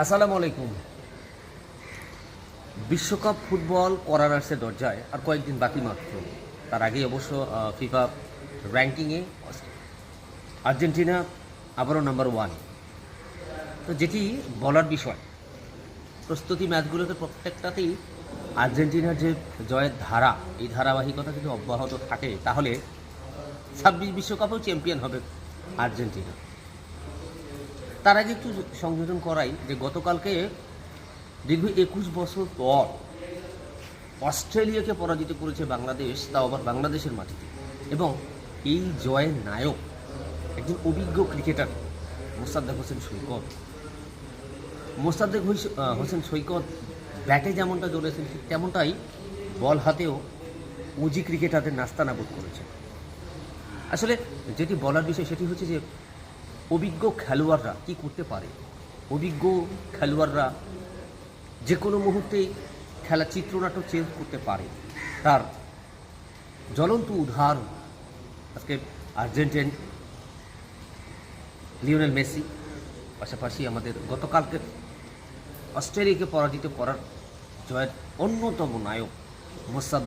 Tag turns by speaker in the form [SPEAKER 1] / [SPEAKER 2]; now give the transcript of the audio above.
[SPEAKER 1] আসসালামু আলাইকুম। বিশ্বকাপ ফুটবল করার আসছে দরজায় আর কয়েকদিন বাকি মাত্র। তার আগেই অবশ্য ফিফা র্যাঙ্কিংয়ে আর্জেন্টিনা আবারও নাম্বার ওয়ান। তো যেটি বলার বিষয়, প্রস্তুতি ম্যাচগুলোতে প্রত্যেকটাতেই আর্জেন্টিনার যে জয়ের ধারা, এই ধারাবাহিকতা যদি অব্যাহত থাকে তাহলে 26 বিশ্বকাপেও চ্যাম্পিয়ন হবে আর্জেন্টিনা। তার আগে একটু সংযোজন করাই যে গতকালকে দীর্ঘ 21 বছর পর অস্ট্রেলিয়াকে পরাজিত করেছে বাংলাদেশ, তাও আবার বাংলাদেশের মাটিতে। এবং এই জয়ের নায়ক একজন অভিজ্ঞ ক্রিকেটার মোসাদ্দেক হোসেন সৈকত। হোসেন সৈকত ব্যাটে যেমনটা জ্বলেছেন ঠিক তেমনটাই বল হাতেও উজি ক্রিকেটারদের নাস্তানাবুদ করেছে। আসলে যেটি বলার বিষয় সেটি হচ্ছে যে অভিজ্ঞ খেলোয়াড়রা কী করতে পারে। অভিজ্ঞ খেলোয়াড়রা যে কোনো মুহূর্তেই খেলা চিত্রনাটক চেঞ্জ করতে পারে। তার জ্বলন্ত উদাহরণ আজকে আর্জেন্টিন লিওনেল মেসি, পাশাপাশি আমাদের গতকালকে অস্ট্রেলিয়াকে পরাজিত করার জয়ের অন্যতম নায়ক মোসাদ্দেক